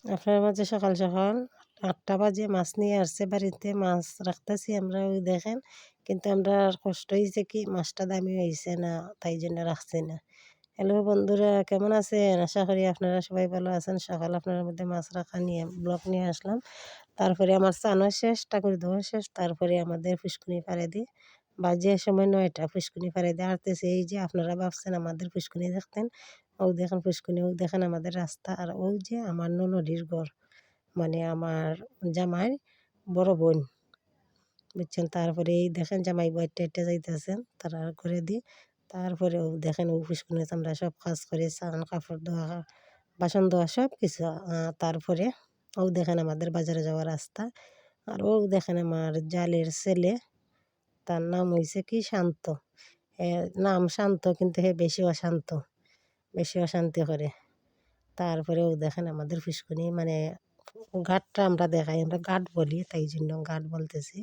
আপনার মাঝে সকাল সকাল 8টা বাজে মাছ নিয়ে আসছে বাড়িতে, মাছ রাখতেছি আমরা, ওই দেখেন। কিন্তু আমরা কষ্ট হয়েছে কি মাছটা দামি হয়েছে না, তাই জন্য রাখছি না। হ্যালো বন্ধুরা, কেমন আছেন? আশা করি আপনারা সবাই ভালো আছেন। সকাল আপনার মধ্যে মাছ রাখা নিয়ে ব্লগ নিয়ে আসলাম। তারপরে আমার চানো শেষ, ঠাকুর ধোয়া শেষ, তারপরে আমাদের ফুসকুনি পাড়ে দিই। বাজে সময় 9টা, ফুসকুনি পাড়ে দিয়ে হাঁটতেছে। এই যে আপনারা ভাবছেন আমাদের ফুসকুনি দেখতেন, ও দেখেন ফুসকুনি, ও দেখেন আমাদের রাস্তা, আর ও যে আমার ননদির ঘর, মানে আমার জামাই বড় বোন, বুঝছেন। তারপরে এই দেখেন জামাই বইটা এটা যাইতেছেন তারা করে দিই। তারপরে ও দেখেন ও ফুসকুনি আমরা সব কাজ করে, স্নান, কাপড় ধোয়া, বাসন ধোয়া সব কিছু। তারপরে ও দেখেন আমাদের বাজারে যাওয়ার রাস্তা। আর ও দেখেন আমার জালের ছেলে, তার নাম হয়েছে কি শান্ত। নাম শান্ত কিন্তু হে বেশি অশান্ত, বেশি অশান্তি করে। তারপরে ও দেখেন আমাদের ফুসকুনি, মানে ঘাটটা আমরা দেখাই, আমরা ঘাট বলি, তাই জন্য ঘাট বলতেছি।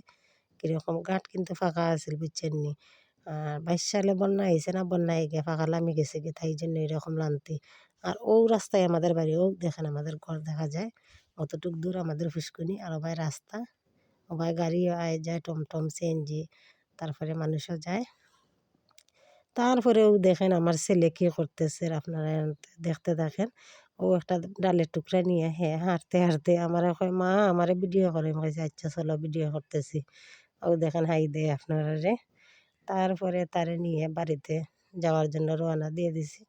কীরকম ঘাট কিন্তু ফাঁকা আছিল, বুঝছেন নি। আর 22 সালে বন্যা হয়েছে না, বন্যায় গিয়ে ফাঁকা লামি গেছে কি, তাই জন্য এরকম লানতি। আর ও রাস্তায় আমাদের বাড়ি, ও দেখেন আমাদের ঘর দেখা যায়, অতটুক দূর আমাদের ফুসকুনি। আর ও ভাই রাস্তা, ও ভাই গাড়ি আয় যায়, টমটম, সিএনজি, তারপরে মানুষও যায়। তারপরেও দেখেন আমার ছেলে কী করতেছে, আপনারা দেখতে থাকেন। ও একটা ডালের টুকরা নিয়ে হ্যাঁ হাঁটতে হাঁটতে আমার কয়, মা আমারে ভিডিও করে। আমি কইছি আচ্ছা চলো ভিডিও করতেছি। ও দেখেন হাই দেয় আপনারা রে। তারপরে তারে নিয়ে বাড়িতে যাওয়ার জন্য রওনা দিয়ে দিছি।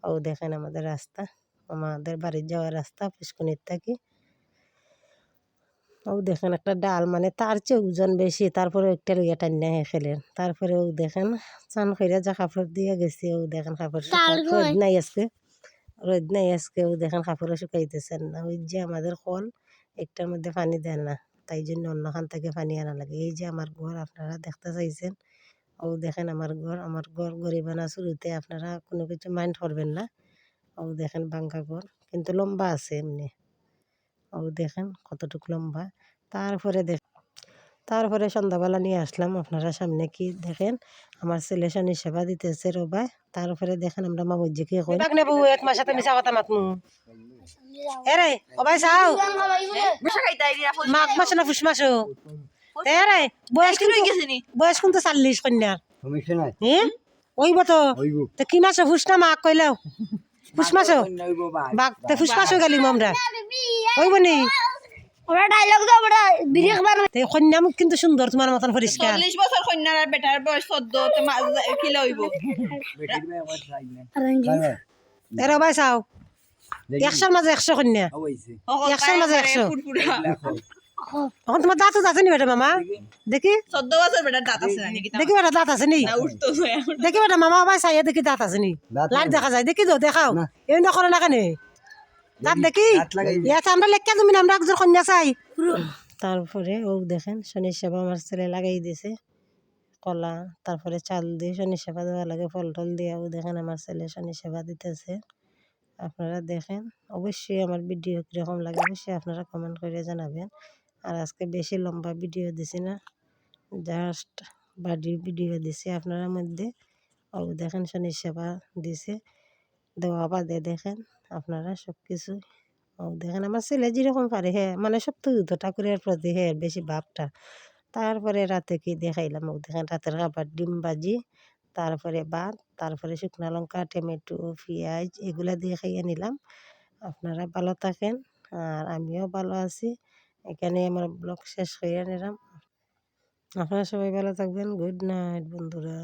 ও দেখেন আমাদের রাস্তা, আমাদের বাড়ির যাওয়ার রাস্তা পুষ্কুনির থাকি। ও দেখেন একটা ডাল, মানে তার চেয়ে ওজন বেশি, তারপরে একটা লইয়া টান্না খেলেন। তারপরে ও দেখেন চান কইরা যা কাপড় দিয়ে গেছে, ও দেখেন কাপড় রোদ নাই আজকে, রোদ নাই আজকে। ও দেখেন কাপড়ও শুকাইতেছেন না। ওই যে আমাদের কল, একটার মধ্যে পানি দেন না, তাই জন্য অন্যখান থেকে পানি আনা লাগে। এই যে আমার ঘর আপনারা দেখতে চাইছেন, ও দেখেন আমার ঘর গরিবানা শুরুতে, আপনারা কোনো কিছু মাইন্ড করবেন না। ও দেখেন বাঙ্কা ঘর, কিন্তু লম্বা আছে এমনি। ও দেখেন কতটুকু লম্বা। তারপরে তারপরে সন্ধ্যাবেলা নিয়ে আসলাম আপনারা সামনে, কি দেখেন আমার ছেলে শনি সেবা দিতেছে রবাই। তারপরে দেখেন আমরা মামুজি কি করি, এক মাস সাথে মিশা কথা মাতমু এরে ওবাই চাও মাঘ মাসে না ফুস মাসও এরে বয়স কিন্তু 40 কন্যার, হ্যাঁ ওইব তো। কি মাসে ফুস না মাঘ কইলেও ফুস মাসও বাঘ ফুস মাসও গেলি আমরা ওইব নি। কন্যা মুখ কিন্তু সুন্দর, তোমার মতন পরিষ্কার। 40 বছর কন্যার আর বেটার বয়স 14 কিলো হইব। এরা ভাই চাও 100-র মাঝে 100 কন্যা, 100-র মাঝে 100। এখন তোমার দাঁত আছে নি বেটা মামা? দেখি 14 বছর বেটার দাঁত আছে নাকি? দেখি বেটা দাঁত আছে নি? দেখি বেটা মামা ভাই চাইয়া দেখি দাঁত আছে নি? লাইট দেখা যায় দেখি তো, দেখাও। এই নকরে না কেন দাঁত দেখি? ইয়াতে আমরা লেখা তুমি আমরা একজন কন্যা চাই। তারপরে ও দেখেন শনি সেবা আমার ছেলে লাগাই দিয়েছে, কলা তারপরে চাল দিয়ে শনি সেবা দেওয়া লাগে, ফল টল দিয়ে। ও দেখেন আমার ছেলে শনি সেবা দিতেছে। আপনারা দেখেন, অবশ্যই আমার ভিডিও কীরকম লাগে অবশ্যই আপনারা কমেন্ট করে জানাবেন। আর আজকে বেশি লম্বা ভিডিও দিছি না, জাস্ট বাড়ির ভিডিও দিছি আপনারা মধ্যে। ও দেখেন শনি সেবা দিছে, দেওয়া বাদে দেখেন আপনারা সব কিছু। ও দেখেন আমার ছেলে যেরকম পারে হ্যাঁ, মানে সব তো ঠাকুরের প্রতি হ্যাঁ বেশি ভাবটা। তারপরে রাতে কি দেখাইলাম, ও দেখেন রাতের খাবার ডিম ভাজি, তারপরে ভাত, তারপরে শুকনো লঙ্কা, টমেটো, পেঁয়াজ এগুলা দিয়ে খাইয়ে নিলাম। আপনারা ভালো থাকেন আর আমিও ভালো আছি। এখানে আমার ব্লগ শেষ করে নিলাম। আপনারা সবাই ভালো থাকবেন। গুড নাইট বন্ধুরা।